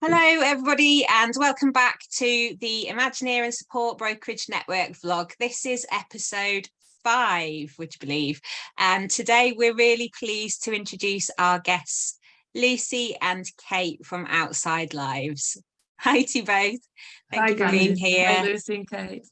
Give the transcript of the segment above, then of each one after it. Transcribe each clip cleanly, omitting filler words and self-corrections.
Hello everybody and welcome back to the Imagineer and Support Brokerage Network vlog. This is episode 5, would you believe? And today we're really pleased to introduce our guests, Lucy and Kate from Outside Lives. Hi to you both. Thank you for being here. Hi Lucy and Kate.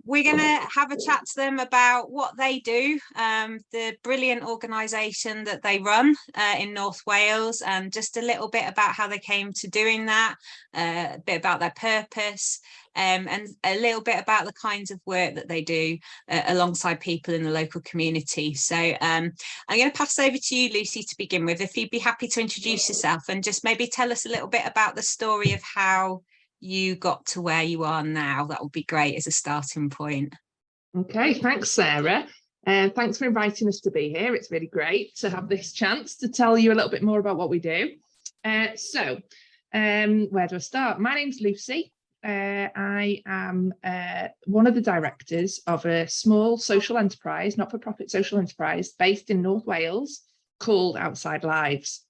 We're going to have a chat to them about what they do, the brilliant organisation that they run in North Wales, and just a little bit about how they came to doing that, a bit about their purpose, and a little bit about the kinds of work that they do alongside people in the local community. So I'm going to pass over to you, Lucy, to begin with. If you'd be happy to introduce yourself and just maybe tell us a little bit about the story of how you got to where you are now. That would be great as a starting point. Okay, thanks Sarah, and thanks for inviting us to be here. It's really great to have this chance to tell you a little bit more about what we do. Where do I start? My name's Lucy. I am one of the directors of a small social enterprise, not-for-profit social enterprise based in North Wales called Outside Lives.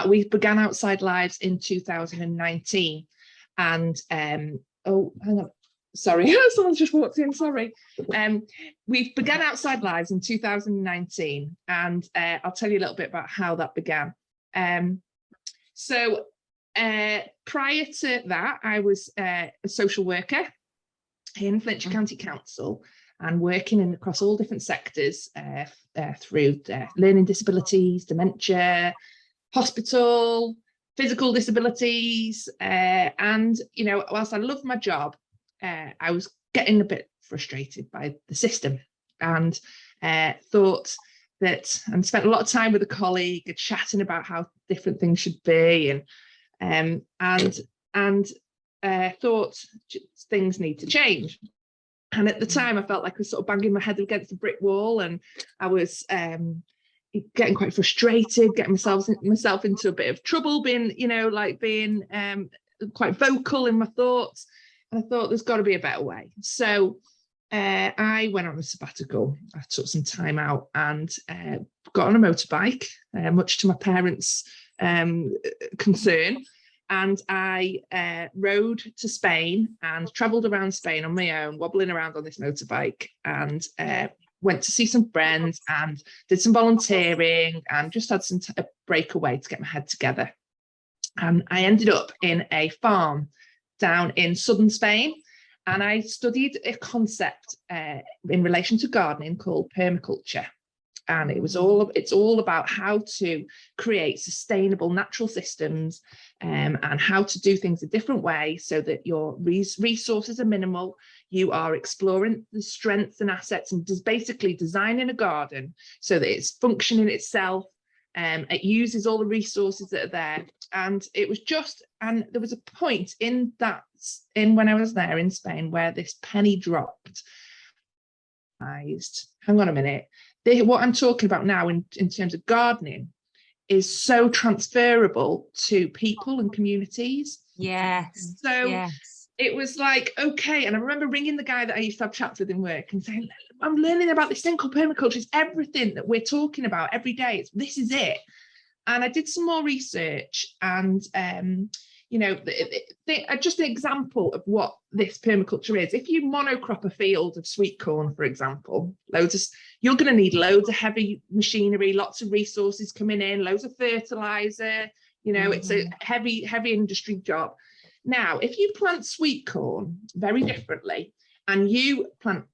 We began Outside Lives in 2019, and oh, hang on, sorry, someone's just walked in, sorry. We began Outside Lives in 2019, and I'll tell you a little bit about how that began. Prior to that, I was a social worker in Flintshire County Council and working across all different sectors through learning disabilities, dementia, hospital, physical disabilities, and whilst I loved my job, I was getting a bit frustrated by the system, and thought that, and spent a lot of time with a colleague chatting about how different things should be, and thought things need to change. And at the time I felt like I was sort of banging my head against a brick wall, and I was getting quite frustrated, getting myself into a bit of trouble, being quite vocal in my thoughts. And I thought there's got to be a better way. So I went on a sabbatical. I took some time out and got on a motorbike, much to my parents' concern. And I rode to Spain and travelled around Spain on my own, wobbling around on this motorbike, and went to see some friends and did some volunteering and just had a breakaway to get my head together. And I ended up in a farm down in southern Spain, and I studied a concept in relation to gardening called permaculture. And it's all about how to create sustainable natural systems, and how to do things a different way so that your resources are minimal. You are exploring the strengths and assets and just basically designing a garden so that it's functioning itself. It uses all the resources that are there. And it was and there was a point in when I was there in Spain where this penny dropped. Hang on a minute. What I'm talking about now in terms of gardening is so transferable to people and communities. Yes. So yes. It was like, okay. And I remember ringing the guy that I used to have chats with in work and saying, I'm learning about this thing called permaculture. It's everything that we're talking about every day. This is it. And I did some more research, and just an example of what this permaculture is. If you monocrop a field of sweet corn, for example, you're going to need loads of heavy machinery, lots of resources coming in, loads of fertilizer. It's a heavy industry job. Now, if you plant sweet corn very differently, and you plant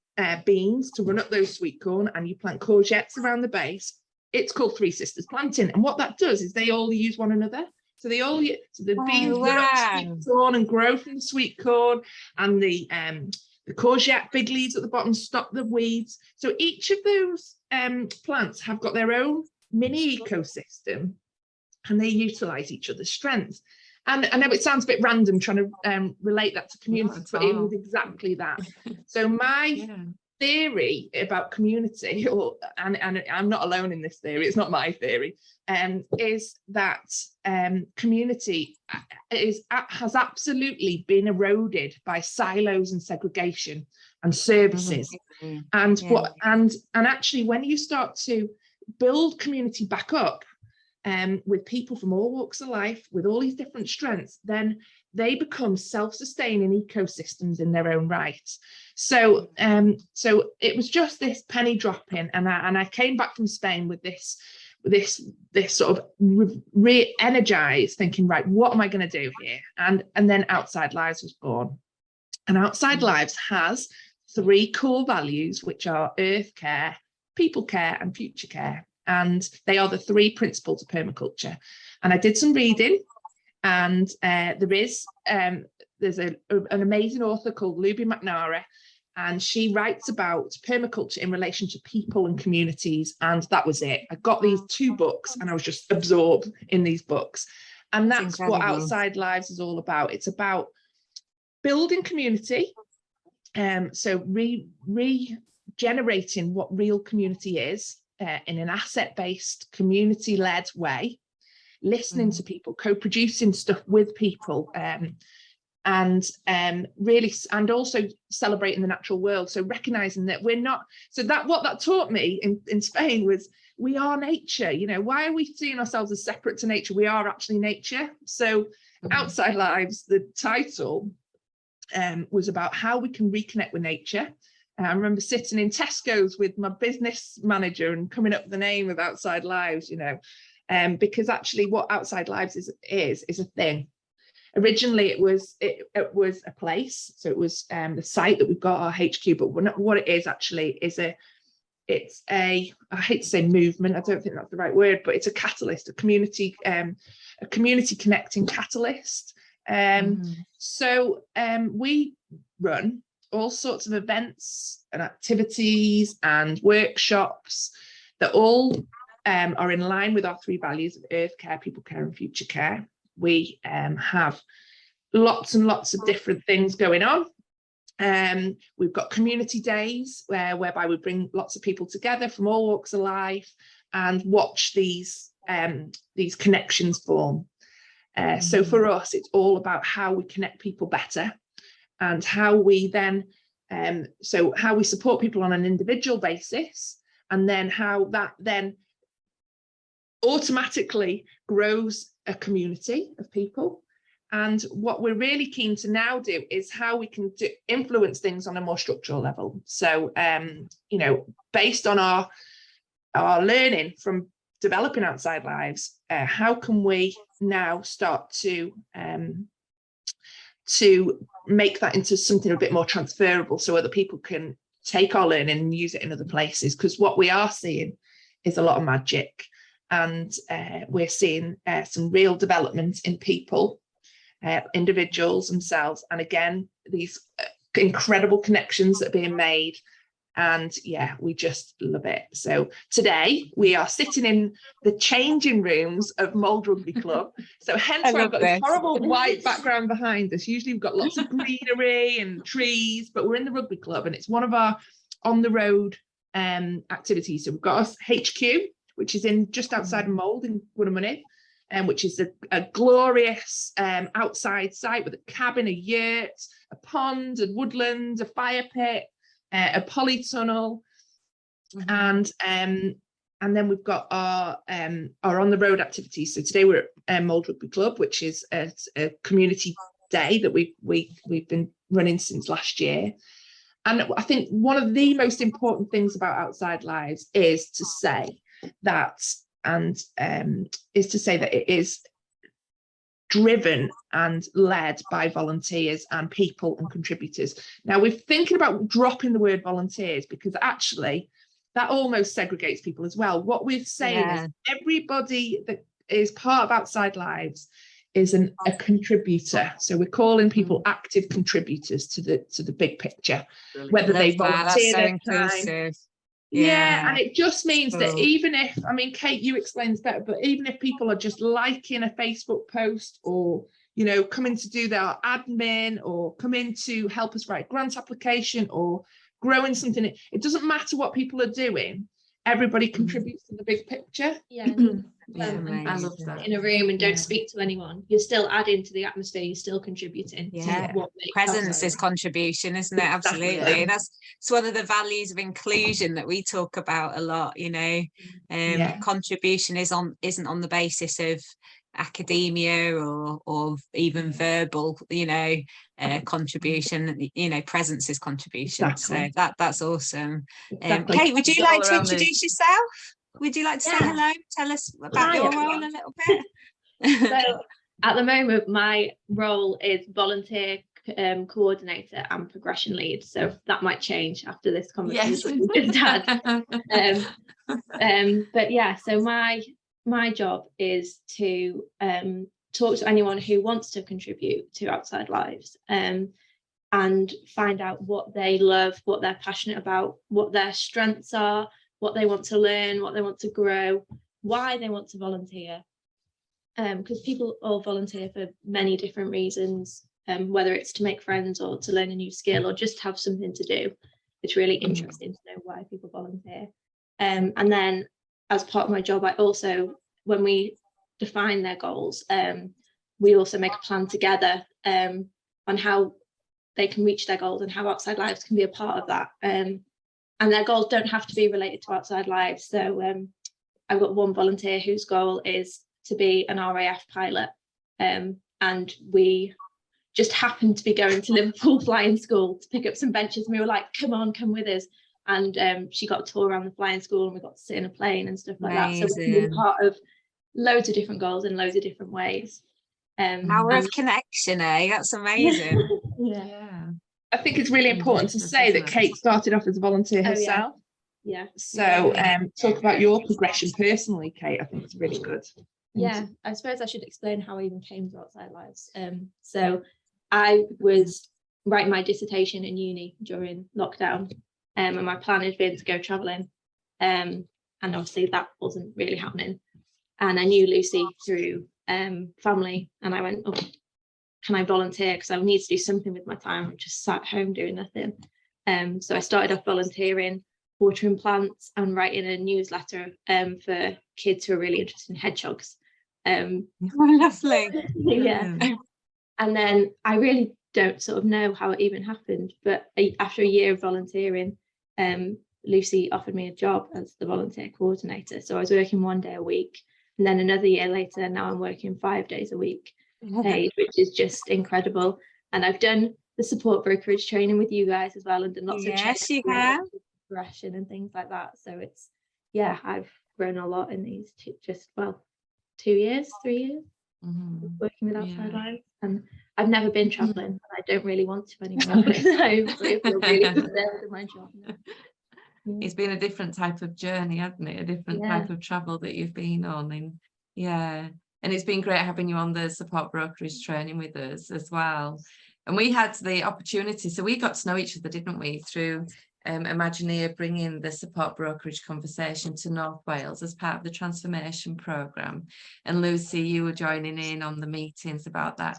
beans to run up those sweet corn, and you plant courgettes around the base, it's called Three Sisters planting. And what that does is they all use one another. So the beans run up sweet corn and grow from the sweet corn, and the courgette big leaves at the bottom stop the weeds. So each of those plants have got their own mini ecosystem, and they utilize each other's strengths. And I know it sounds a bit random trying to relate that to community, but it was exactly that. So my theory about community, and I'm not alone in this theory, it's not my theory, is that community has absolutely been eroded by silos and segregation and services. And actually when you start to build community back up, with people from all walks of life, with all these different strengths, then they become self-sustaining ecosystems in their own right. So it was just this penny dropping, and I came back from Spain with this sort of re-energized, thinking, right, what am I going to do here? And then Outside Lives was born. And Outside Lives has 3 core values, which are earth care, people care, and future care. And they are the 3 principles of permaculture. And I did some reading, and there's an amazing author called Luby McNara, and she writes about permaculture in relation to people and communities. And that was it. I got these 2 books, and I was just absorbed in these books. And that's what Outside Lives is all about. It's about building community. So regenerating what real community is in an asset-based, community-led way, listening to people, co-producing stuff with people, and also celebrating the natural world. So recognizing that we're not, so that what that taught me in Spain was, we are nature. You know, why are we seeing ourselves as separate to nature? We are actually nature. So Outside Lives, the title was about how we can reconnect with nature. I remember sitting in Tesco's with my business manager and coming up with the name of Outside Lives, you know, because actually what Outside Lives is a thing. Originally, it was a place, so it was the site that we've got our HQ. But what it is actually is I hate to say movement. I don't think that's the right word, but it's a catalyst, a community connecting catalyst. So we run all sorts of events and activities and workshops that all are in line with our 3 values of earth care, people care, and future care. We have lots and lots of different things going on. We've got community days whereby we bring lots of people together from all walks of life and watch these connections form. So for us, it's all about how we connect people better, and how we then how we support people on an individual basis, and then how that then automatically grows a community of people. And what we're really keen to now do is how we can influence things on a more structural level. So you know, based on our learning from developing Outside Lives, how can we now start to make that into something a bit more transferable, so other people can take our learning and use it in other places? Because what we are seeing is a lot of magic, and we're seeing some real development in people, individuals themselves, and again, these incredible connections that are being made. And yeah, we just love it. So today we are sitting in the changing rooms of Mould Rugby Club. So hence why I've got this horrible white background behind us. Usually we've got lots of greenery and trees, but we're in the rugby club, and it's one of our on the road activities. So we've got us HQ, which is in just outside of Mould in Gwynnemunny, which is a glorious outside site with a cabin, a yurt, a pond, a woodland, a fire pit, a polytunnel, and then we've got our on the road activities. So today we're at Mould Rugby Club, which is a community day that we've been running since last year. And I think one of the most important things about Outside Lives is to say that it is driven and led by volunteers and people and contributors. Now, we're thinking about dropping the word volunteers, because actually that almost segregates people as well. What we're saying is everybody that is part of Outside Lives is a contributor. So we're calling people active contributors to the big picture, whether they volunteer their time. Yeah, and it just means that even if, I mean, Kate, you explain this better, but even if people are just liking a Facebook post, or, you know, coming to do their admin, or come in to help us write grant application, or growing something, it doesn't matter what people are doing. Everybody contributes to the big picture. Yeah. I love that. In a room and don't speak to anyone, you're still adding to the atmosphere, you're still contributing to what makes presence is contribution, isn't it? Absolutely. And it's one of the values of inclusion that we talk about a lot, you know. Contribution isn't on the basis of academia or even verbal, you know, contribution, you know, presence is contribution. So that's awesome. Kate, would you like to introduce yourself? Would you like to say hello? Tell us about your role a little bit. So at the moment, my role is volunteer coordinator and progression lead. So that might change after this conversation we just had. But yeah, so my job is to talk to anyone who wants to contribute to Outside Lives, and find out what they love, what they're passionate about, what their strengths are, what they want to learn, what they want to grow, why they want to volunteer. Because people all volunteer for many different reasons, whether it's to make friends or to learn a new skill or just have something to do. It's really interesting to know why people volunteer. And then as part of my job, I also, when we define their goals, we also make a plan together on how they can reach their goals and how Outside Lives can be a part of that. And their goals don't have to be related to Outside Lives. So I've got one volunteer whose goal is to be an RAF pilot. And we just happened to be going to Liverpool Flying School to pick up some benches. And we were like, come on, come with us. And she got a tour around the flying school and we got to sit in a plane and stuff like that. So we can be part of loads of different goals in loads of different ways. Power of connection, eh? That's amazing. I think it's really important to say that Kate started off as a volunteer herself. So talk about your progression personally, Kate. I think it's really good. I suppose I should explain how I even came to Outside Lives. So I was writing my dissertation in uni during lockdown, and my plan had been to go travelling, and obviously that wasn't really happening. And I knew Lucy through family, and I went, oh, can I volunteer? Because I need to do something with my time. I'm just sat home doing nothing. So I started off volunteering, watering plants and writing a newsletter for kids who are really interested in hedgehogs. Lovely. And then I really don't sort of know how it even happened, but after a year of volunteering, Lucy offered me a job as the volunteer coordinator. So I was working 1 day a week, and then another year later, now I'm working 5 days a week paid, which is just incredible. And I've done the support brokerage training with you guys as well, and done lots of progression and things like that. So it's I've grown a lot in these 3 years working with Outside Lives, and I've never been traveling, and I don't really want to anymore because I feel really fulfilled in my job now. It's been a different type of journey, hasn't it? A different type of travel that you've been on, and it's been great having you on the support brokerage training with us as well. And we had the opportunity, so we got to know each other, didn't we, through Imagineer bringing the support brokerage conversation to North Wales as part of the transformation programme. And Lucy, you were joining in on the meetings about that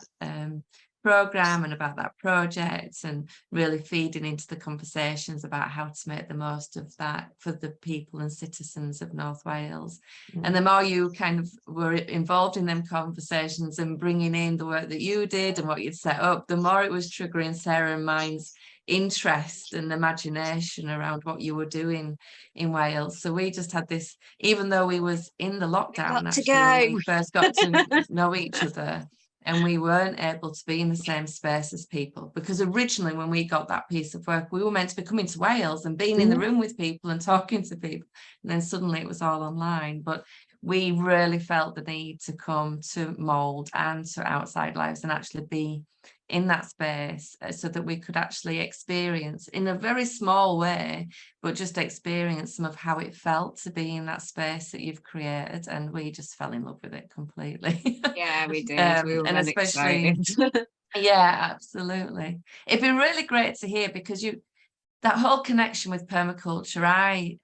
programme and about that project, and really feeding into the conversations about how to make the most of that for the people and citizens of North Wales. And the more you kind of were involved in them conversations and bringing in the work that you did and what you'd set up, the more it was triggering Sarah and mine's interest and imagination around what you were doing in Wales. So we just had this, even though we was in the lockdown when we first got to know each other, and we weren't able to be in the same space as people, because originally when we got that piece of work, we were meant to be coming to Wales and being in the room with people and talking to people, and then suddenly it was all online. But we really felt the need to come to Mould and to Outside Lives and actually be in that space, so that we could actually experience in a very small way, but just experience some of how it felt to be in that space that you've created. And we just fell in love with it completely. Yeah, we did. We were and really especially excited. absolutely. It'd been really great to hear, because that whole connection with permaculture,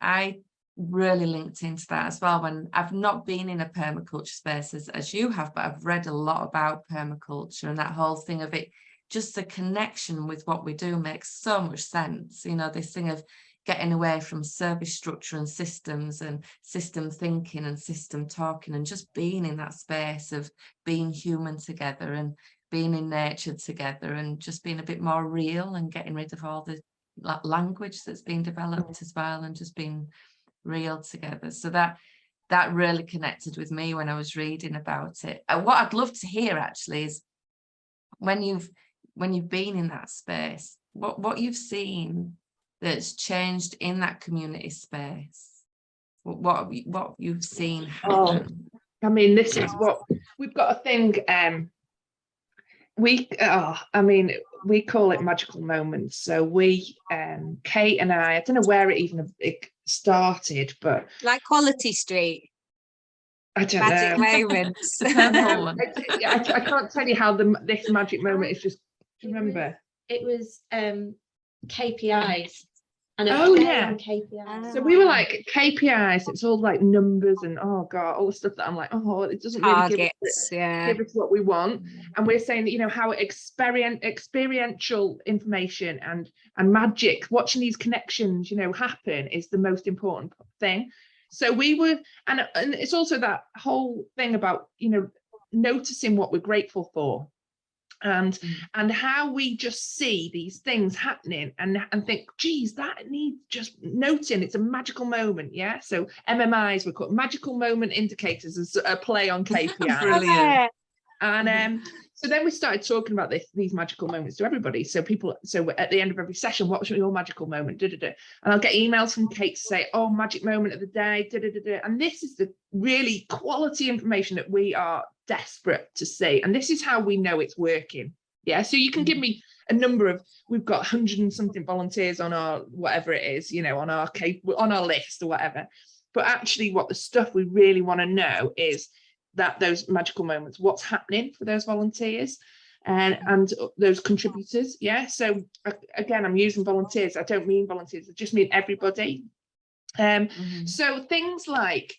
I really linked into that as well, when I've not been in a permaculture space as you have, but I've read a lot about permaculture, and that whole thing of it, just the connection with what we do makes so much sense. You know, this thing of getting away from service structure and systems and system thinking and system talking, and just being in that space of being human together and being in nature together, and just being a bit more real, and getting rid of all the language that's been developed as well, and just being real together. So that really connected with me when I was reading about it. What I'd love to hear actually is when you've been in that space, what you've seen that's changed in that community space, what you've seen happen. I mean, this is what we've got a thing. We call it magical moments. So we, Kate and I don't know where it started, but like Quality Street. I don't Magic know. moments. I can't tell you how this magic moment is. Just remember. It was KPIs. And KPIs. So we were like KPIs. It's all like numbers and oh god, all the stuff that I'm like, oh, it doesn't really give us what we want. And we're saying that, you know, how experiential information and magic, watching these connections, you know, happen is the most important thing. So we were, and it's also that whole thing about, you know, noticing what we're grateful for. And how we just see these things happening and think, geez, that needs just noting. It's a magical moment. Yeah. So MMIs were called magical moment indicators as a play on KPIs. Brilliant. And so then we started talking about these magical moments to everybody. So at the end of every session, what was your magical moment? And I'll get emails from Kate to say, oh, magic moment of the day. And this is the really quality information that we are desperate to see. And this is how we know it's working. Yeah. So you can give me a number of, we've got 100 and something volunteers on our, whatever it is, you know, on our list or whatever. But actually what the stuff we really want to know is that those magical moments, what's happening for those volunteers and those contributors. Yeah. So again, I'm using volunteers. I don't mean volunteers. I just mean everybody. So things like,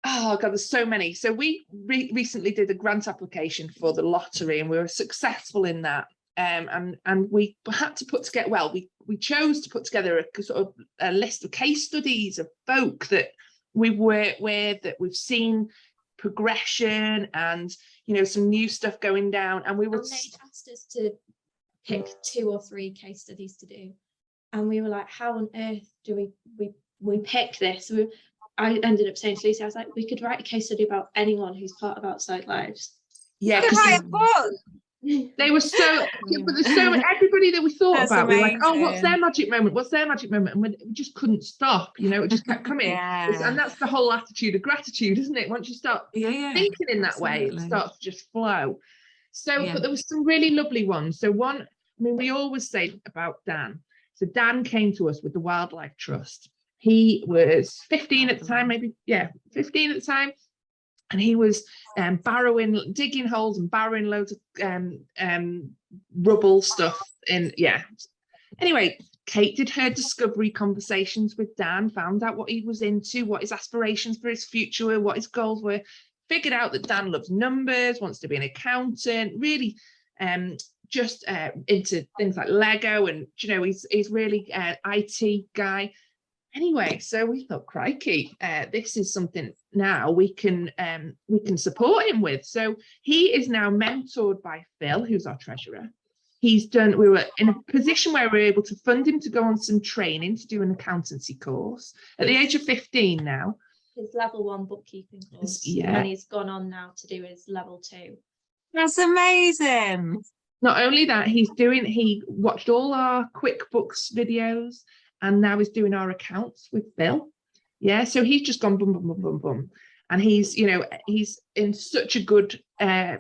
oh god, there's so many. So we recently did a grant application for the lottery, and we were successful in that. And we had to put together, well, we chose to put together a sort of a list of case studies of folk that we've worked with, that we've seen progression and, you know, some new stuff going down. And we were, they asked us to pick 2 or 3 case studies to do, and we were like, how on earth do we pick this? I ended up saying to Lucy, I was like, we could write a case study about anyone who's part of Outside Lives. Yeah, you could write a book. They were so, but there's so many, everybody that we thought That's about, we were like, oh, amazing. what's their magic moment? What's their magic moment? And we just couldn't stop, you know, it just kept coming. And that's the whole attitude of gratitude, isn't it? Once you start thinking in that way, it starts to just flow. So, but there was some really lovely ones. So one, I mean, we always say about Dan. So Dan came to us with the Wildlife Trust. He was 15 at the time, 15 at the time. And he was digging holes and barrowing loads of rubble stuff in, Anyway, Kate did her discovery conversations with Dan, found out what he was into, what his aspirations for his future were, what his goals were, figured out that Dan loves numbers, wants to be an accountant, really just into things like Lego, and, you know, he's really an IT guy. Anyway, so we thought, crikey, this is something now we can support him with. So he is now mentored by Phil, who's our treasurer. We were in a position where we were able to fund him to go on some training to do an accountancy course at the age of 15 now. His level 1 bookkeeping course. And he's gone on now to do his level 2. That's amazing. Not only that, he watched all our QuickBooks videos, and now he's doing our accounts with Phil. Yeah, so he's just gone boom, boom, boom, boom, boom. And he's in such a good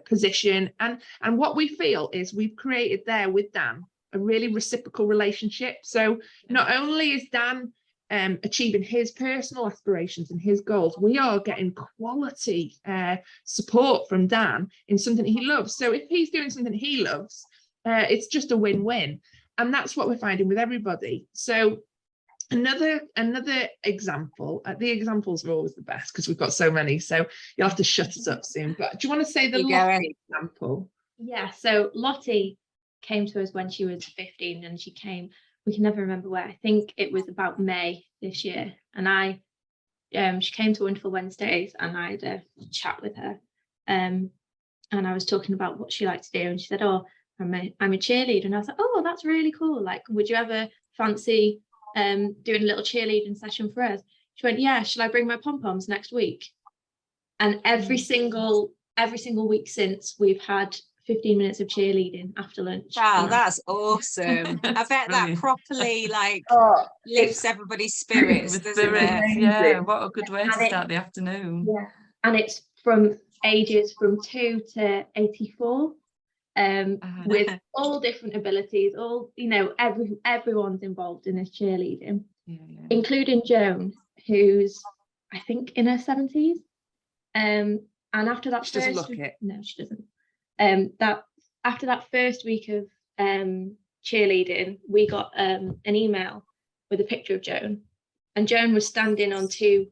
position. And what we feel is we've created there with Dan a really reciprocal relationship. So not only is Dan achieving his personal aspirations and his goals, we are getting quality support from Dan in something he loves. So if he's doing something he loves, it's just a win-win. And that's what we're finding with everybody. So another example, the examples are always the best because we've got so many, so you'll have to shut us up soon. But do you want to say the Lottie example? Yeah, so Lottie came to us when she was 15, and she came we can never remember where. I think it was about May this year, and she came to Wonderful Wednesdays, and I had a chat with her, and I was talking about what she liked to do, and she said, "Oh, I'm a cheerleader," and I was like, "Oh, that's really cool. Like, would you ever fancy doing a little cheerleading session for us?" She went, "Yeah, shall I bring my pom-poms next week?" And every single week since, we've had 15 minutes of cheerleading after lunch. Wow, that's awesome. I bet that properly like lifts everybody's spirits, doesn't it? Yeah, what a good way to start the afternoon. Yeah, and it's from ages from 2 to 84, with all different abilities, all, you know, everyone's involved in this cheerleading, including Joan, who's I think in her 70s. And after that, she doesn't look it. No, she doesn't. That after that first week of cheerleading, we got an email with a picture of Joan, and Joan was standing on two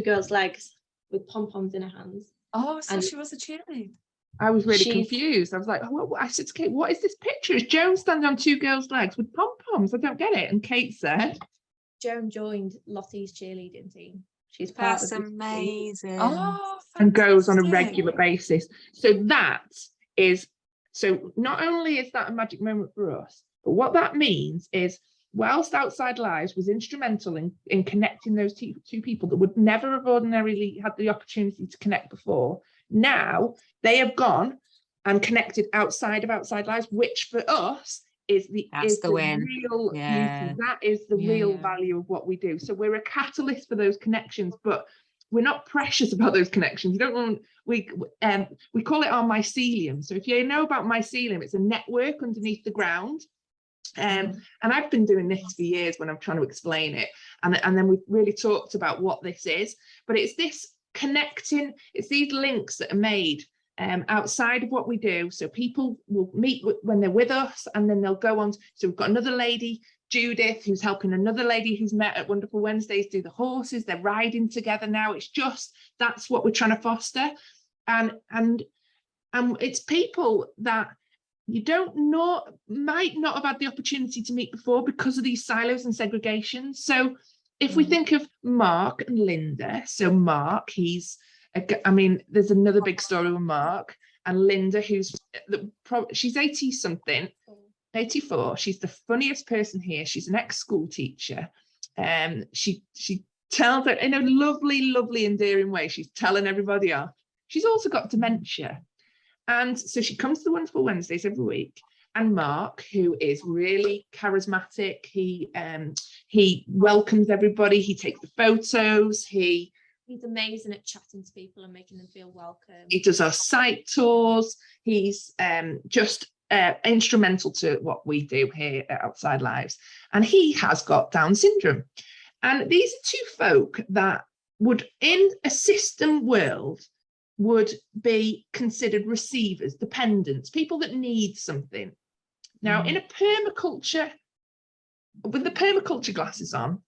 girls' legs with pom-poms in her hands. Oh, so she was a cheerleader. I was really confused. I was like, oh, I said to Kate, what is this picture? Is Joan standing on two girls' legs with pom-poms? I don't get it. And Kate said, Joan joined Lottie's cheerleading team. She's part That's of amazing. Oh, and goes on a regular basis. So that is, so not only is that a magic moment for us, but what that means is, whilst Outside Lives was instrumental in connecting those two people that would never have ordinarily had the opportunity to connect before, now they have gone and connected outside of Outside Lives, which for us is the win. Real beauty. That is the real value of what we do. So we're a catalyst for those connections, but we're not precious about those connections. We call it our mycelium. So if you know about mycelium, it's a network underneath the ground. And I've been doing this for years when I'm trying to explain it, and then we've really talked about what this is, but it's this connecting, it's these links that are made outside of what we do. So people will meet when they're with us, and then they'll go on. So we've got another lady, Judith, who's helping another lady who's met at Wonderful Wednesdays do the horses. They're riding together now. It's just, that's what we're trying to foster. And it's people that you might not have had the opportunity to meet before because of these silos and segregation. So if we think of Mark and Linda, so Mark, there's another big story with Mark, and Linda, she's 80 something, 84. She's the funniest person here. She's an ex-school teacher. She tells it in a lovely endearing way. She's telling everybody off. She's also got dementia. And so she comes to the Wonderful Wednesdays every week. And Mark, who is really charismatic, he welcomes everybody. He takes the photos. He's amazing at chatting to people and making them feel welcome. He does our site tours. He's just instrumental to what we do here at Outside Lives. And he has got Down syndrome. And these are two folk that would, in a system world, would be considered receivers, dependents, people that need something. Now, in a permaculture, with the permaculture glasses on,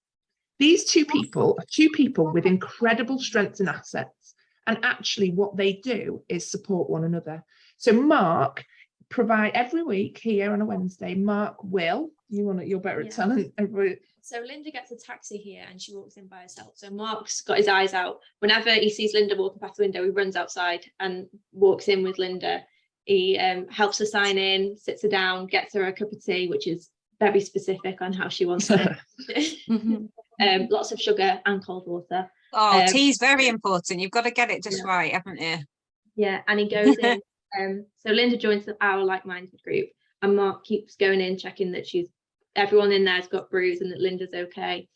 these two people are two people with incredible strengths and assets. And actually what they do is support one another. So Mark provide every week here on a Wednesday, Mark will, you're better at telling everybody. So Linda gets a taxi here and she walks in by herself. So Mark's got his eyes out. Whenever he sees Linda walking past the window, he runs outside and walks in with Linda. He helps her sign in, sits her down, gets her a cup of tea, which is very specific on how she wants it. Lots of sugar and cold water. Tea's very important. You've got to get it just right, haven't you? Yeah, and he goes in. So Linda joins our like-minded group, and Mark keeps going in, checking that everyone in there's got brews and that Linda's okay.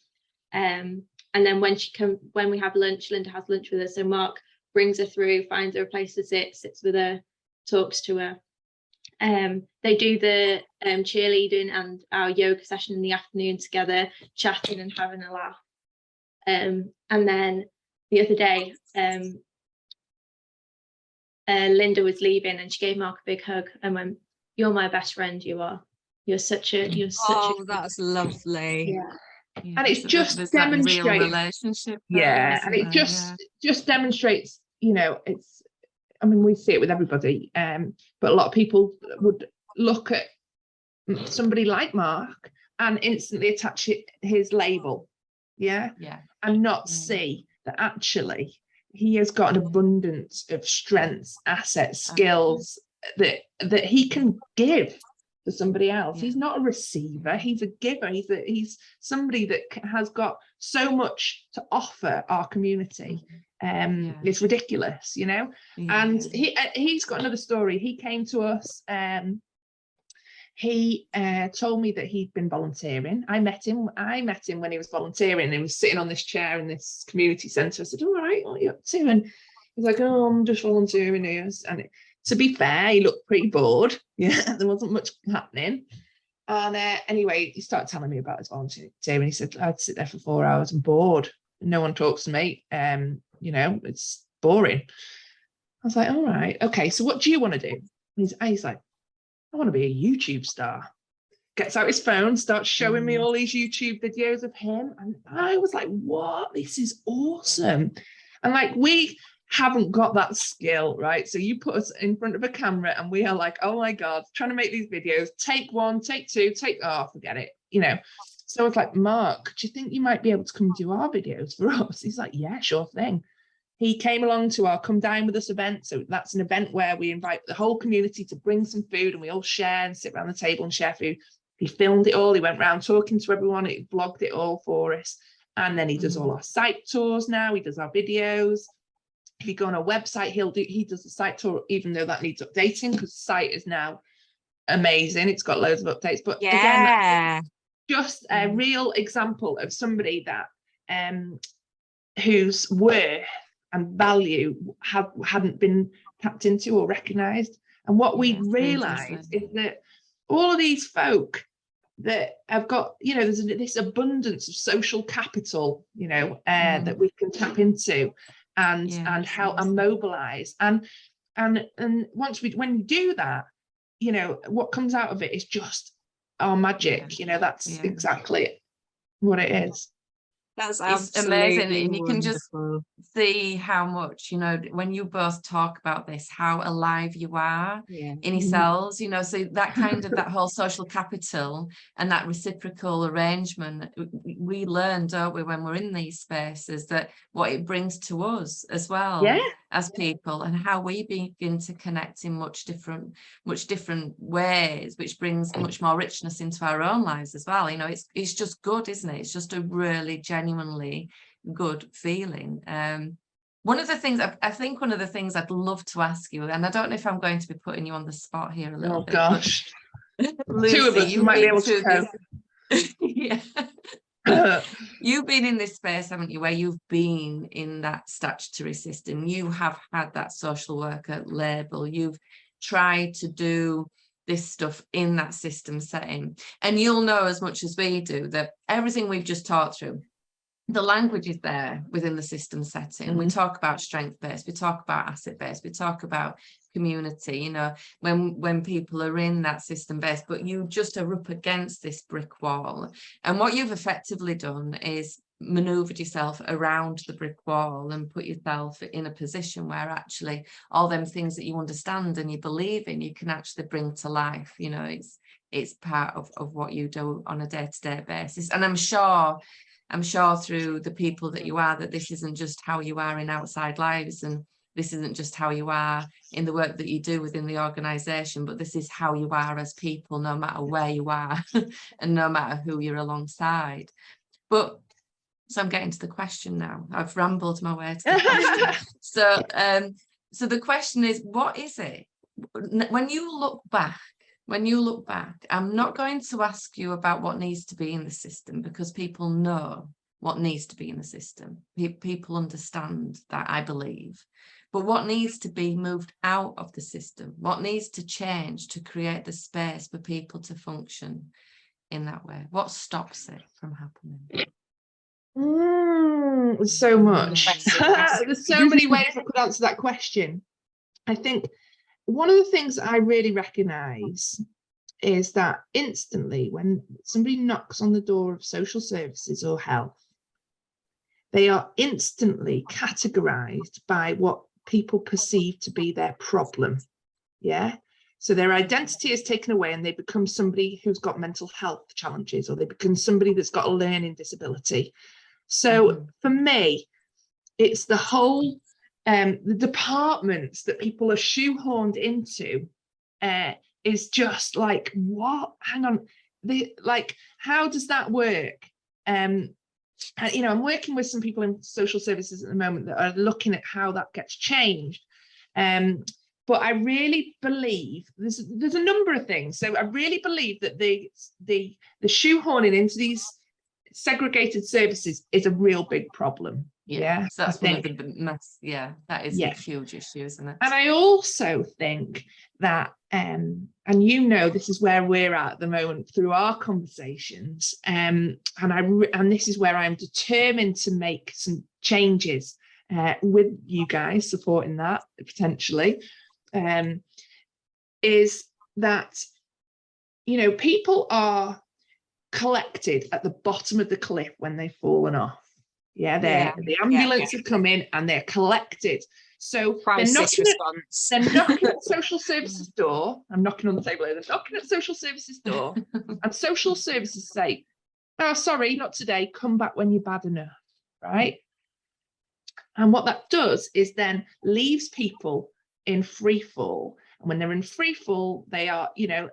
And then when we have lunch, Linda has lunch with her. So Mark brings her through, finds her a place to sit, sits with her, talks to her. They do the cheerleading and our yoga session in the afternoon together, chatting and having a laugh. And then the other day, Linda was leaving and she gave Mark a big hug and went, "You're my best friend, you are. That's lovely." Yeah. And it's just demonstrates real relationship. And it just demonstrates, it's, we see it with everybody, but a lot of people would look at somebody like Mark and instantly attach his label, yeah, and not see that actually he has got an abundance of strengths, assets, skills that he can give to somebody else. He's not a receiver, he's a giver. He's somebody that has got so much to offer our community. It's ridiculous, you know. And he's got another story. He came to us, he told me that he'd been volunteering. I met him when he was volunteering. He was sitting on this chair in this community centre. I said, all right, what are you up to? And he's like, oh, I'm just volunteering here. And to be fair, he looked pretty bored. Yeah, there wasn't much happening. And anyway, he started telling me about his volunteering. He said, I'd sit there for 4 hours and bored. No one talks to me. You know, it's boring. I was like, all right, okay, so what do you want to do? He's like, I want to be a YouTube star. Gets out his phone, starts showing me all these YouTube videos of him. And I was like, what? This is awesome. And like, we haven't got that skill, right? So you put us in front of a camera and we are like, oh my God, trying to make these videos, take one, take two, forget it, you know. So I was like, Mark, do you think you might be able to come do our videos for us? He's like, yeah, sure thing. He came along to our Come Dine With Us event. So that's an event where we invite the whole community to bring some food and we all share and sit around the table and share food. He filmed it all. He went around talking to everyone. He vlogged it all for us. And then he does all our site tours now. He does our videos. If you go on our website, he does the site tour, even though that needs updating because the site is now amazing. It's got loads of updates. But again, just a real example of somebody that whose worth and value hadn't been tapped into or recognized. And what we realized is that all of these folk that have got, you know, there's this abundance of social capital, you know, that we can tap into and help and mobilize. And when we do that, you know, what comes out of it is just our magic. You know, that's exactly what it is. That's it's amazing, and you can just see how much, you know, when you both talk about this, how alive you are in yourselves, you know. So that kind of that whole social capital and that reciprocal arrangement, we learn, don't we, when we're in these spaces, that what it brings to us as well as people, and how we begin to connect in much different ways, which brings much more richness into our own lives as well. You know, it's just good, isn't it? It's just a really genuinely good feeling. One of the things I think I'd love to ask you, and I don't know if I'm going to be putting you on the spot here a little bit. Oh gosh, Lucy, two of us might be able to cope. You've been in this space, haven't you, where you've been in that statutory system, you have had that social worker label, you've tried to do this stuff in that system setting, and you'll know as much as we do that everything we've just talked through, the language is there within the system setting. We talk about strength-based, we talk about asset-based, we talk about community, you know, when people are in that system based, but you just are up against this brick wall. And what you've effectively done is maneuvered yourself around the brick wall and put yourself in a position where actually all them things that you understand and you believe in, you can actually bring to life. You know, it's part of what you do on a day-to-day basis. And I'm sure through the people that you are, that this isn't just how you are in outside lives, and this isn't just how you are in the work that you do within the organisation, but this is how you are as people, no matter where you are and no matter who you're alongside. But so I'm getting to the question now. I've rambled my way to the question. So the question is, what is it? When you look back, I'm not going to ask you about what needs to be in the system, because people know what needs to be in the system. People understand that, I believe. But what needs to be moved out of the system? What needs to change to create the space for people to function in that way? What stops it from happening? So much. There's so many ways I could answer that question. I think one of the things I really recognize is that instantly when somebody knocks on the door of social services or health, they are instantly categorized by what people perceive to be their problem. Yeah. So their identity is taken away and they become somebody who's got mental health challenges, or they become somebody that's got a learning disability. So for me, it's the whole, the departments that people are shoehorned into is just like, what? Hang on, like, how does that work? And, you know, I'm working with some people in social services at the moment that are looking at how that gets changed. But I really believe there's a number of things. So I really believe that the shoehorning into these segregated services is a real big problem. Yeah, so that's one of the that is a huge issue, isn't it? And I also think that, and you know, this is where we're at the moment through our conversations, and this is where I'm determined to make some changes with you guys supporting that potentially, is that, you know, people are collected at the bottom of the cliff when they've fallen off. The ambulance have come in and they're collected. So they're knocking at social services door. I'm knocking on the table here. They're knocking at social services door, and social services say, "Oh, sorry, not today. Come back when you're bad enough." Right? And what that does is then leaves people in free fall. And when they're in free fall, they are, you know,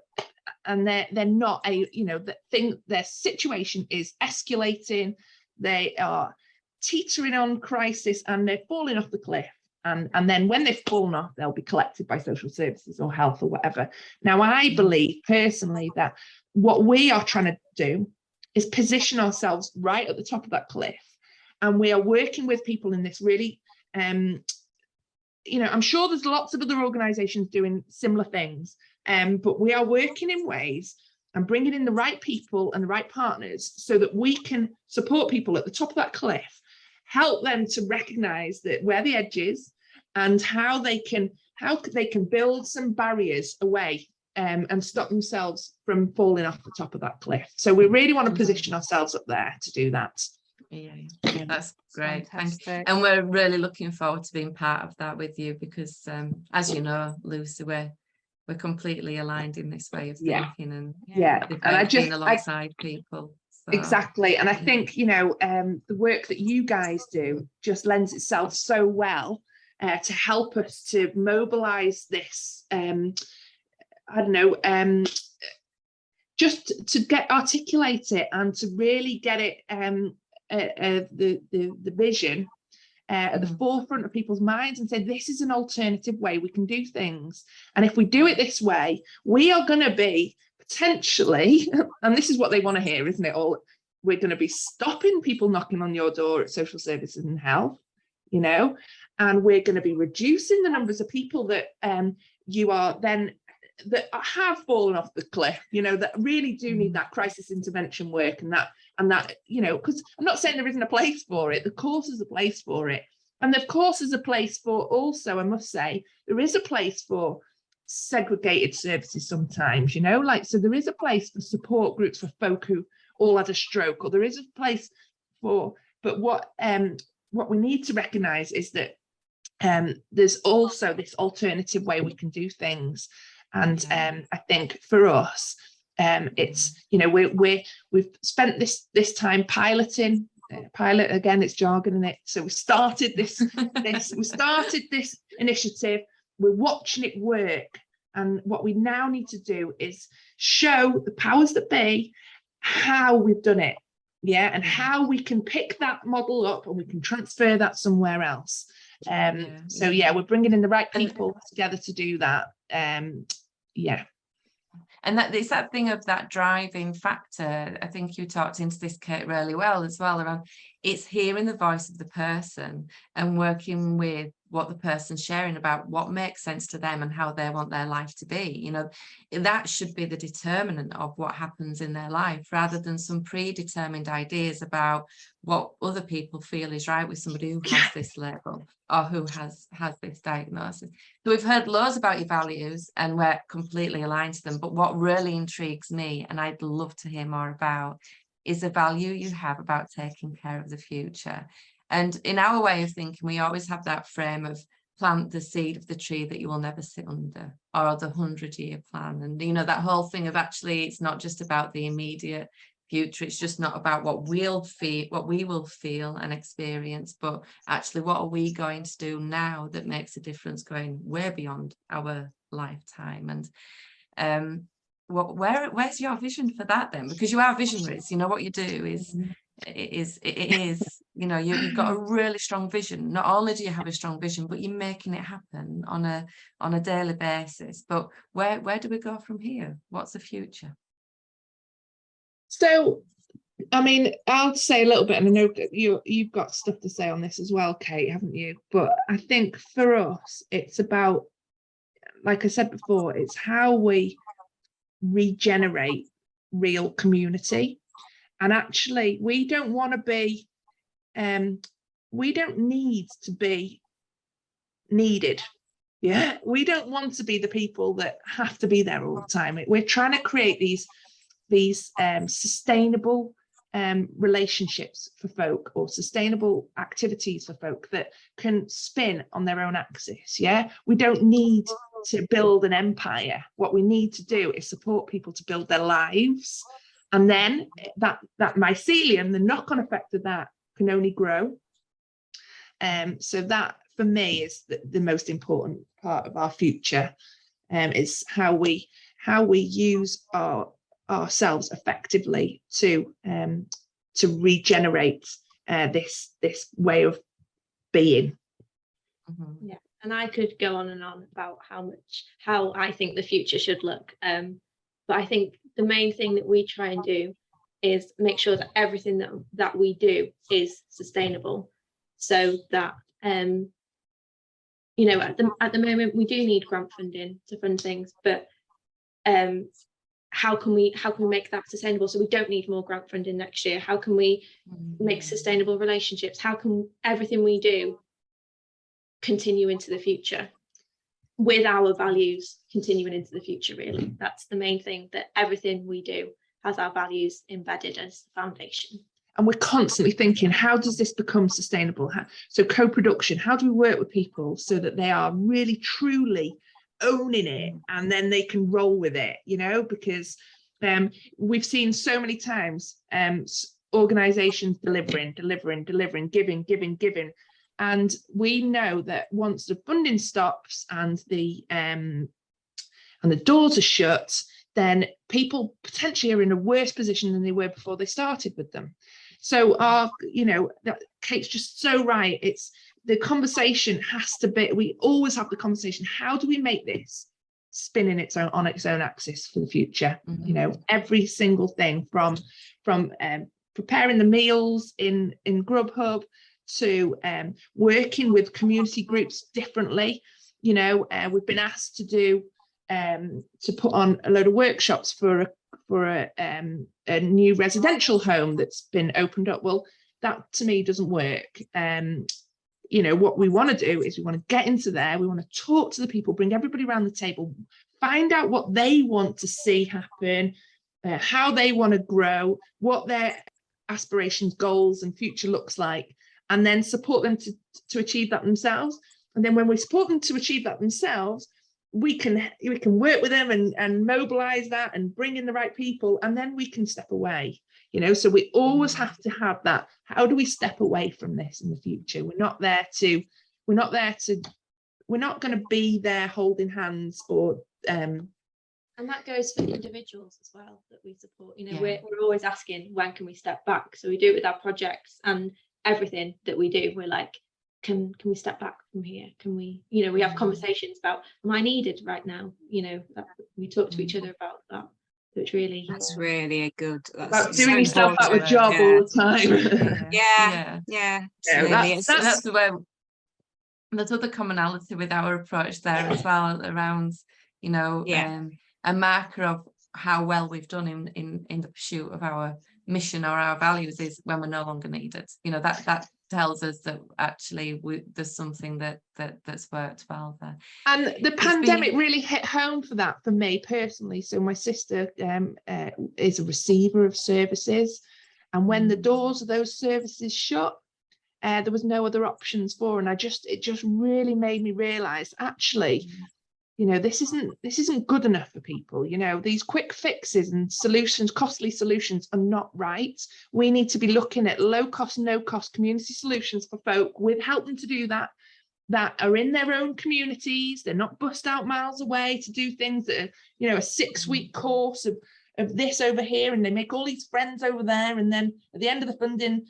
and they're not their situation is escalating. They are teetering on crisis and they're falling off the cliff. And then when they've fallen off, they'll be collected by social services or health or whatever. Now, I believe personally that what we are trying to do is position ourselves right at the top of that cliff. And we are working with people in this really, you know, I'm sure there's lots of other organisations doing similar things, but we are working in ways and bringing in the right people and the right partners so that we can support people at the top of that cliff, help them to recognise that where the edge is and how they can build some barriers away and stop themselves from falling off the top of that cliff. So we really want to position ourselves up there to do that. Yeah, that's great. Thank you. And we're really looking forward to being part of that with you, because as you know, Lucy, we're completely aligned in this way of thinking, and I just alongside people. So. Exactly. And I think, you know, the work that you guys do just lends itself so well to help us to mobilize this, just to articulate it and to really get it, the vision at the forefront of people's minds and say, this is an alternative way we can do things. And if we do it this way, we are going to be potentially, and this is what they want to hear, isn't it? We're going to be stopping people knocking on your door at social services and health, you know, and we're going to be reducing the numbers of people that you are then that have fallen off the cliff, you know, that really do need that crisis intervention work and that, you know, because I'm not saying there isn't a place for it. The course is a place for it. And of course there's a place for also, I must say, there is a place for segregated services sometimes, you know, like, so there is a place for support groups for folk who all had a stroke, or there is a place for, but what we need to recognise is that there's also this alternative way we can do things. And I think for us, it's, you know, we've spent this time piloting. Pilot again, it's jargon in it. So we started this initiative. We're watching it work, and what we now need to do is show the powers that be how we've done it, and how we can pick that model up and we can transfer that somewhere else. So we're bringing in the right people together to do that. And that it's that thing of that driving factor. I think you talked into this, Kate, really well as well, around it's hearing the voice of the person and working with what the person's sharing about what makes sense to them and how they want their life to be. You know, that should be the determinant of what happens in their life, rather than some predetermined ideas about what other people feel is right with somebody who has this label or who has this diagnosis. So we've heard loads about your values and we're completely aligned to them, but what really intrigues me, and I'd love to hear more about, is the value you have about taking care of the future. And in our way of thinking, we always have that frame of plant the seed of the tree that you will never sit under, or the 100-year plan. And you know, that whole thing of actually it's not just about the immediate future, it's just not about what we will feel and experience, but actually what are we going to do now that makes a difference going way beyond our lifetime. And where's your vision for that then? Because you are visionaries, you know, what you do is you know, you've got a really strong vision. Not only do you have a strong vision, but you're making it happen on a daily basis. But where do we go from here? What's the future? So, I mean, I'll say a little bit, and I know you've got stuff to say on this as well, Kate, haven't you? But I think for us, it's about, like I said before, it's how we regenerate real community. And actually, we don't want to be, we don't need to be needed. Yeah, we don't want to be the people that have to be there all the time. We're trying to create these sustainable relationships for folk, or sustainable activities for folk that can spin on their own axis. Yeah, we don't need to build an empire. What we need to do is support people to build their lives, and then that mycelium, the knock-on effect of that, can only grow. So that for me is the most important part of our future, is how we use ourselves effectively to regenerate this way of being. Mm-hmm. Yeah, and I could go on and on about how I think the future should look, but I think the main thing that we try and do is make sure that everything that we do is sustainable, so that you know, at the moment we do need grant funding to fund things, but how can we make that sustainable so we don't need more grant funding next year? How can we make sustainable relationships? How can everything we do continue into the future with our values continuing into the future? Really, that's the main thing, that everything we do has our values embedded as the foundation. And we're constantly thinking, how does this become sustainable? So co-production, how do we work with people so that they are really truly owning it, and then they can roll with it, you know? Because we've seen so many times organizations delivering, giving, and we know that once the funding stops and the doors are shut, then people potentially are in a worse position than they were before they started with them. So Kate's just so right. It's the conversation has to be, we always have the conversation, how do we make this spin in its own axis for the future? Mm-hmm. You know, every single thing from preparing the meals in Grubhub to working with community groups differently. You know, we've been asked to put on a load of workshops for a new residential home that's been opened up. Well, that to me doesn't work. You know, what we want to do is we want to get into there, we want to talk to the people, bring everybody around the table, find out what they want to see happen, how they want to grow, what their aspirations, goals and future looks like, and then support them to achieve that themselves. And then when we support them to achieve that themselves, we can work with them and mobilize that and bring in the right people, and then we can step away. You know, so we always have to have that. How do we step away from this in the future? We're not going to be there holding hands or and that goes for individuals as well that we support. You know, we're always asking, when can we step back? So we do it with our projects and everything that we do. We're like, can we step back from here? Can we, you know, we have conversations about, am I needed right now? You know, we talk to each other about that. So it's really, that's really a good, about doing yourself out of a job all the time. That's the way. There's other commonality with our approach there as well, around, you know, a marker of how well we've done in the pursuit of our mission or our values is when we're no longer needed. You know, that tells us that actually there's something that's worked well there. And the pandemic really hit home for that for me personally. So my sister is a receiver of services, and when the doors of those services shut, there was no other options for. And it just really made me realise, actually, you know, this isn't good enough for people. You know, these quick fixes and solutions, costly solutions, are not right. We need to be looking at low cost, no cost community solutions for folk, with help them to do that are in their own communities. They're not bussed out miles away to do things that are, you know, a 6-week course of this over here, and they make all these friends over there, and then at the end of the funding,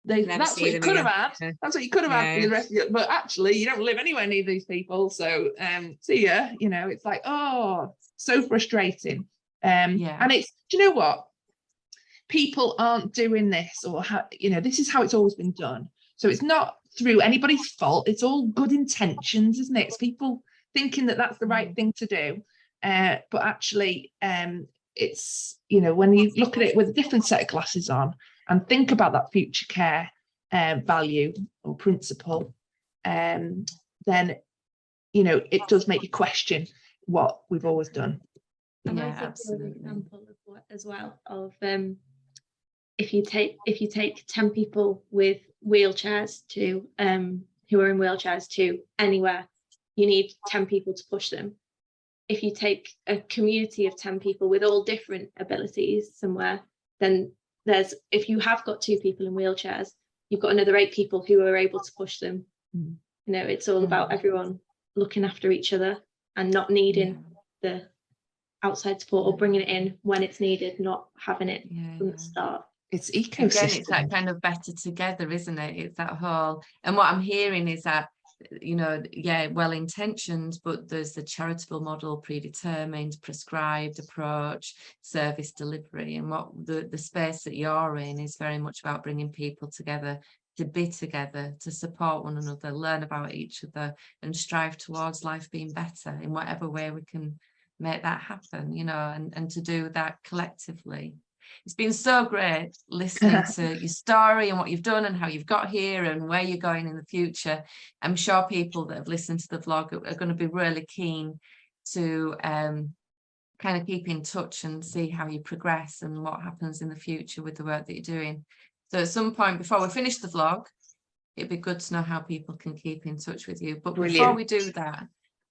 that's what you could have had. That's what you could have had for the rest of it. But actually, you don't live anywhere near these people. So see ya. You know, it's like, oh, so frustrating. And it's, do you know what? People aren't doing this, or you know, this is how it's always been done. So it's not through anybody's fault. It's all good intentions, isn't it? It's people thinking that that's the right thing to do. But actually, it's, you know, when you look at it with a different set of glasses on and think about that future care value or principle, then, you know, it does make you question what we've always done. And I think there's an example of what, as well, of if you take 10 people with wheelchairs to who are in wheelchairs to anywhere, you need 10 people to push them. If you take a community of 10 people with all different abilities somewhere, then if you have got 2 people in wheelchairs, you've got another 8 people who are able to push them. You know, it's all about everyone looking after each other and not needing the outside support, or bringing it in when it's needed, not having it from the start. It's ecosystem. Again, it's that kind of better together, isn't it? It's that whole, and what I'm hearing is that, you know, well intentioned, but there's the charitable model, predetermined, prescribed approach, service delivery, and what the space that you're in is very much about bringing people together, to be together, to support one another, learn about each other, and strive towards life being better in whatever way we can make that happen, you know, and to do that collectively. It's been so great listening to your story and what you've done and how you've got here and where you're going in the future. I'm sure people that have listened to the vlog are going to be really keen to kind of keep in touch and see how you progress and what happens in the future with the work that you're doing. So at some point before we finish the vlog, it'd be good to know how people can keep in touch with you. But before we do that,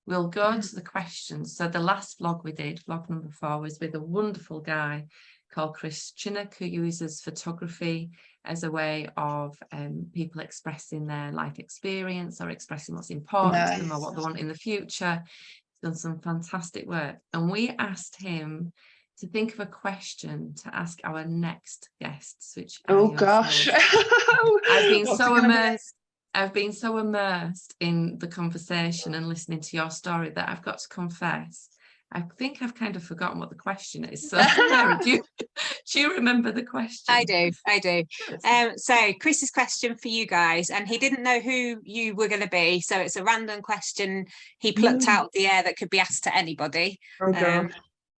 we'll go to the questions. So the last vlog we did, vlog number 4, was with a wonderful guy called Chris Chinnock, who uses photography as a way of people expressing their life experience or expressing what's important to them or what they want in the future. He's done some fantastic work. And we asked him to think of a question to ask our next guests, which gosh. I've been so immersed in the conversation and listening to your story that I've got to confess, I think I've kind of forgotten what the question is. So do you remember the question? I do. So Chris's question for you guys, and he didn't know who you were going to be, so it's a random question he plucked out of the air that could be asked to anybody.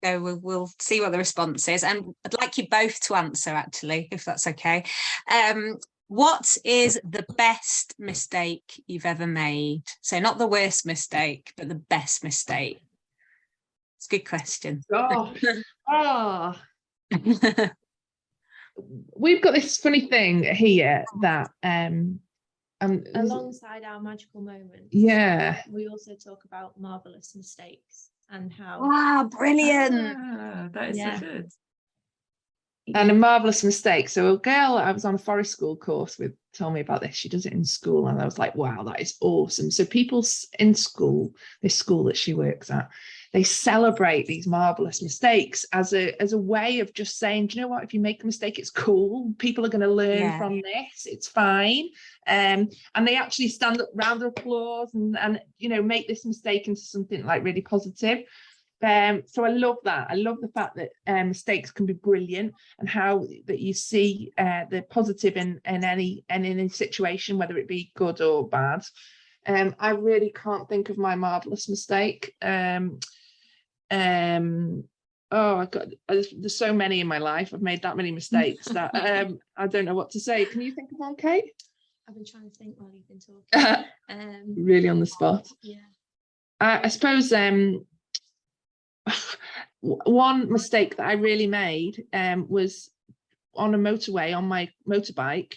So we'll see what the response is, and I'd like you both to answer, actually, if that's okay. What is the best mistake you've ever made? So not the worst mistake, but the best mistake. It's a good question. We've got this funny thing here that alongside our magical moments, we also talk about marvelous mistakes and how brilliant. That is so good. And a marvelous mistake. So a girl I was on a forest school course with told me about this. She does it in school, and I was like, wow, that is awesome. So people in school, this school that she works at, they celebrate these marvelous mistakes as a way of just saying, do you know what, if you make a mistake, it's cool, people are going to learn from this, it's fine. And they actually stand up, round of applause, and you know, make this mistake into something like really positive. So I love that. I love the fact that mistakes can be brilliant, and how that you see the positive in any situation, whether it be good or bad. I really can't think of my marvelous mistake. There's so many in my life. I've made that many mistakes that I don't know what to say. Can you think of one, Kate? I've been trying to think while you've been talking. Really on the spot. Yeah. I suppose one mistake that I really made was on a motorway on my motorbike.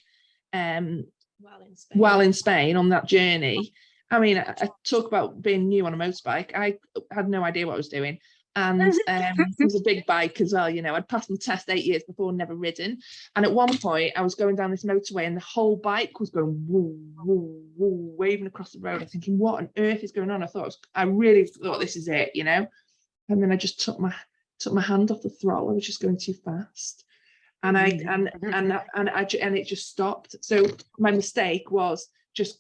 while in Spain on that journey. I mean, I talk about being new on a motorbike. I had no idea what I was doing. And it was a big bike as well, you know. I'd passed my test 8 years before, never ridden. And at one point I was going down this motorway and the whole bike was going woo, woo, woo, waving across the road. I'm thinking, what on earth is going on? I really thought this is it, you know. And then I just took my hand off the throttle. I was just going too fast. And it just stopped. So my mistake was just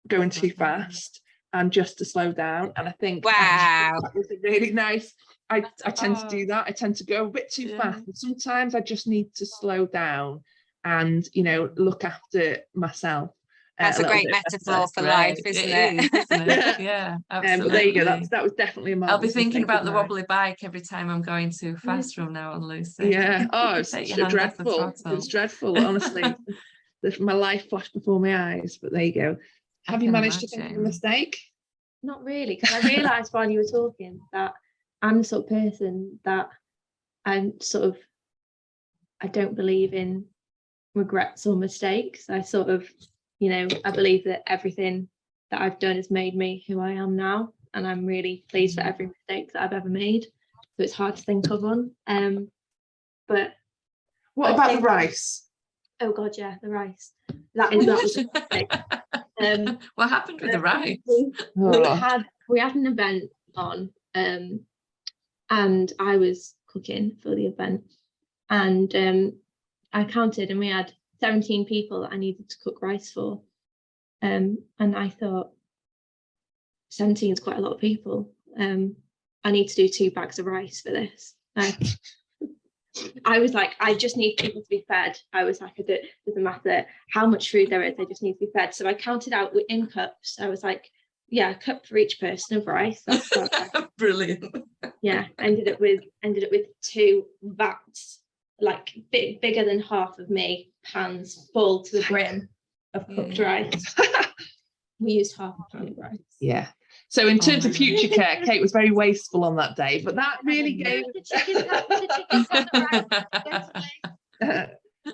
going too fast and just to slow down. And I think wow, that was really nice. I tend to do that. I tend to go a bit too fast. And sometimes I just need to slow down and, you know, look after myself. That's a great metaphor for life, isn't it? Yeah, absolutely. But there you go. That was definitely a I'll be thinking about the wobbly bike every time I'm going too fast from now on, Lucy. Yeah. Oh, it's dreadful. It was dreadful, honestly. My life flashed before my eyes. But there you go. Have you managed to think of a mistake? Not really, because I realised while you were talking that I'm the sort of person that I don't believe in regrets or mistakes. I sort of, you know, I believe that everything that I've done has made me who I am now, and I'm really pleased for every mistake that I've ever made. So it's hard to think of one. But what about the rice? Oh God, yeah, the rice. That was a mistake. What happened with the rice? We had an event on, and I was cooking for the event, and I counted, and we had 17 people that I needed to cook rice for, and I thought 17 is quite a lot of people. I need to do 2 bags of rice for this. I was like, I just need people to be fed. I was like, it doesn't matter how much food there is, they just need to be fed. So I counted out in cups. I was like, yeah, a cup for each person of rice. That's brilliant. Yeah, ended up with 2 vats, like bigger than half of me, pans full to the brim of cooked rice. We used half a pan of rice. Yeah. So in terms of future care, Kate was very wasteful on that day, but that really gave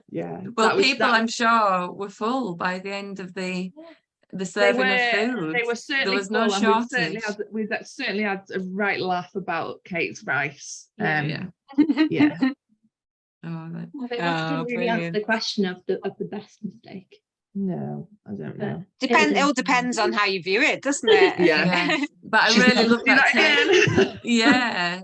yeah. Well, people I'm sure were full by the end of the serving of food. They were certainly there was full, no shortage. We certainly had a right laugh about Kate's rice. Yeah. Yeah. I think that didn't really answer the question of the best mistake. No, I don't know. It all depends on how you view it, doesn't it? Yeah. But I really love that take. Yeah.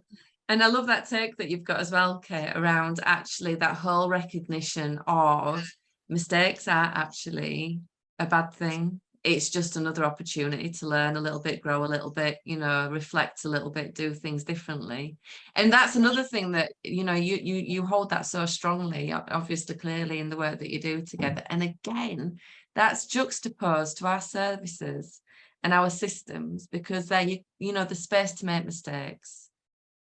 And I love that take that you've got as well, Kate, around actually that whole recognition of mistakes are actually a bad thing. It's just another opportunity to learn a little bit, grow a little bit, you know, reflect a little bit, do things differently. And that's another thing that, you know, you hold that so strongly, obviously, clearly in the work that you do together. And again, that's juxtaposed to our services and our systems, because they're, you know, the space to make mistakes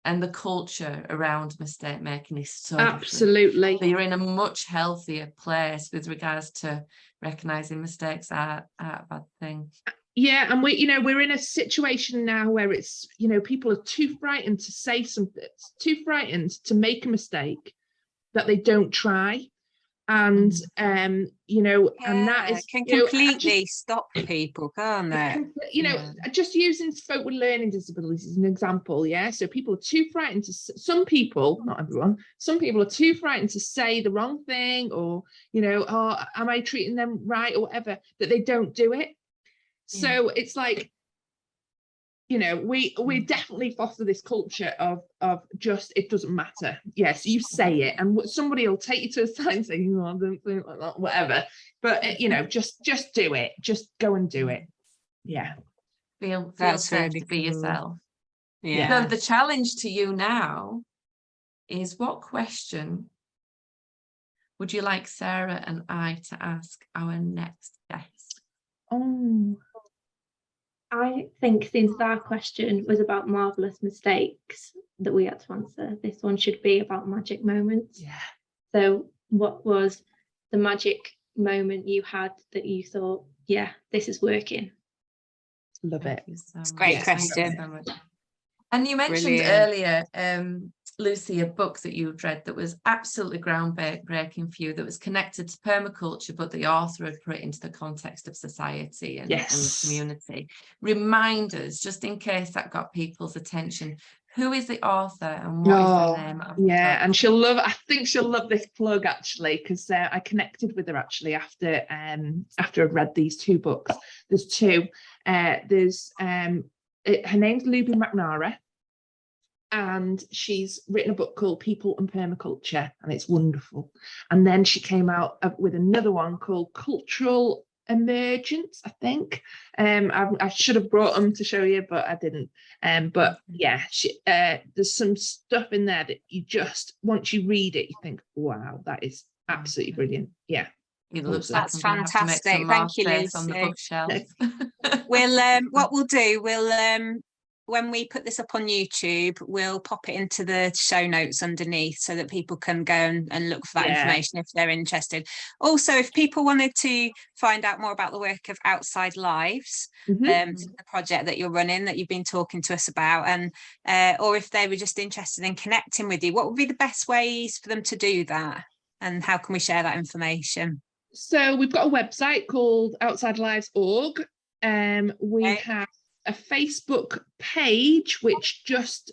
and the culture around mistake making is so absolutely different. So you're in a much healthier place with regards to recognizing mistakes are a bad thing. Yeah, and we're in a situation now where it's, you know, people are too frightened to say something, too frightened to make a mistake that they don't try. And you know, and that is can completely stop people, can't it? You know, just using folk with learning disabilities as an example. Yeah, so people are too frightened to, some people, not everyone, some people are too frightened to say the wrong thing, or, you know, oh, am I treating them right or whatever, that they don't do it. So it's like, you know, we definitely foster this culture of just, it doesn't matter. Yes, you say it, and somebody will take you to a side and say, oh, I don't think like that, whatever. But you know, just do it. Just go and do it. Yeah. Feel That's safe really to be cool. yourself. Yeah. So the challenge to you now is, what question would you like Sarah and I to ask our next guest? Oh, I think since our question was about marvelous mistakes that we had to answer, this one should be about magic moments. Yeah. So what was the magic moment you had that you thought, yeah, this is working? Love it. It's a great question. And you mentioned earlier, Lucy, a book that you'd read that was absolutely groundbreaking for you, that was connected to permaculture, but the author had put it into the context of society and community. Remind us, just in case that got people's attention, who is the author and what is the name of the book? And I think she'll love this plug, actually, because I connected with her actually after I've read these 2 books. There's 2. Her name's Luby McNara, and she's written a book called People and Permaculture, and it's wonderful. And then she came out with another one called Cultural Emergence, I think. I should have brought them to show you, but I didn't. But yeah, there's some stuff in there that you just, once you read it, you think, wow, that is absolutely brilliant. Yeah. That's fantastic. Thank you, Lucy. On the bookshelf. We'll what we'll do, when we put this up on YouTube, we'll pop it into the show notes underneath so that people can go and look for that information if they're interested. Also, if people wanted to find out more about the work of Outside Lives, the project that you're running, that you've been talking to us about, and or if they were just interested in connecting with you, what would be the best ways for them to do that? And how can we share that information? So we've got a website called outsidelives.org. We have a Facebook page which just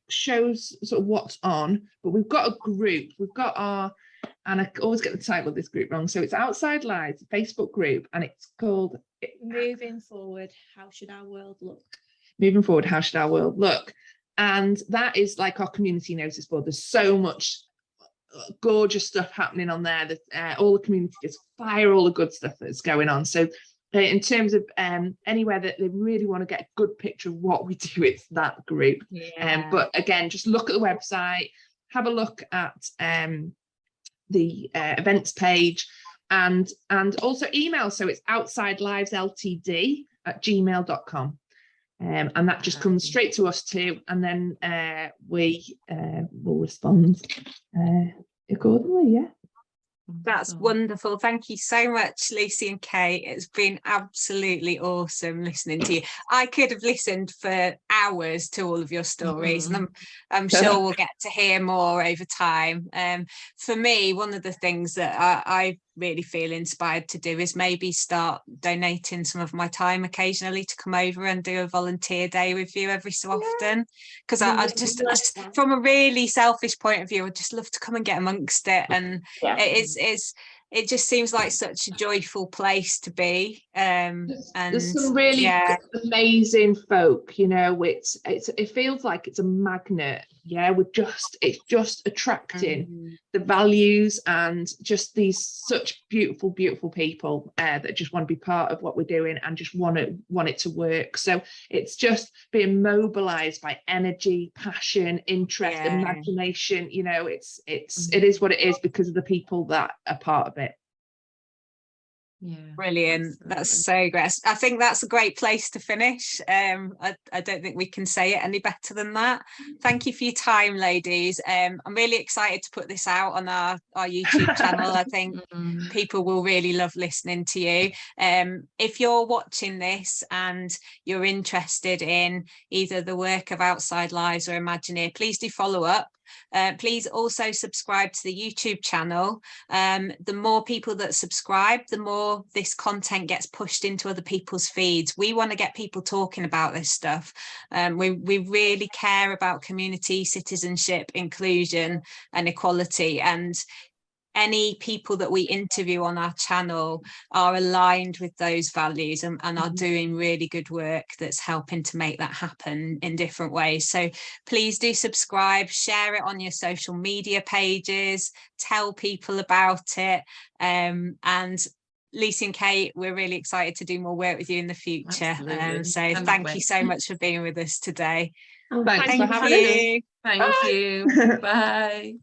shows sort of what's on, but we've got a group. We've got and I always get the title of this group wrong, so it's Outside Lives, a Facebook group, and it's called Moving Forward, How Should Our World Look? Moving Forward, How Should Our World Look? And that is like our community notice board. There's so much gorgeous stuff happening on there that all the community just fire all the good stuff that's going on. So in terms of anywhere that they really want to get a good picture of what we do, it's that group. But again, just look at the website, have a look at the events page, and also email. So it's outsidelivesLTD@gmail.com. And that just comes straight to us too, and then we will respond accordingly. That's wonderful. Thank you so much, Lucy and Kate. It's been absolutely awesome listening to you. I could have listened for hours to all of your stories, and I'm sure we'll get to hear more over time. For me, one of the things that I really feel inspired to do is maybe start donating some of my time occasionally to come over and do a volunteer day with you every so often, because I just from a really selfish point of view, I just love to come and get amongst it, and it just seems like such a joyful place to be. And there's some really amazing folk, you know. It feels like it's a magnet. It's just attracting the values and just these such beautiful people that just want to be part of what we're doing and just want it to work. So it's just being mobilized by energy, passion, interest, imagination. You know, it is what it is because of the people that are part of it. Brilliant. Absolutely. That's so great. I think that's a great place to finish. I don't think we can say it any better than that. Thank you for your time, ladies. I'm really excited to put this out on our YouTube channel. I think people will really love listening to you. If you're watching this and you're interested in either the work of Outside Lives or Imagineer, please do follow up. Please also subscribe to the YouTube channel. The more people that subscribe, the more this content gets pushed into other people's feeds. We want to get people talking about this stuff. We really care about community, citizenship, inclusion and equality, and any people that we interview on our channel are aligned with those values and are doing really good work that's helping to make that happen in different ways. So please do subscribe, share it on your social media pages, tell people about it. And Lucy and Kate, we're really excited to do more work with you in the future. So thank you so much for being with us today. Thanks for having me. Thank you. Bye.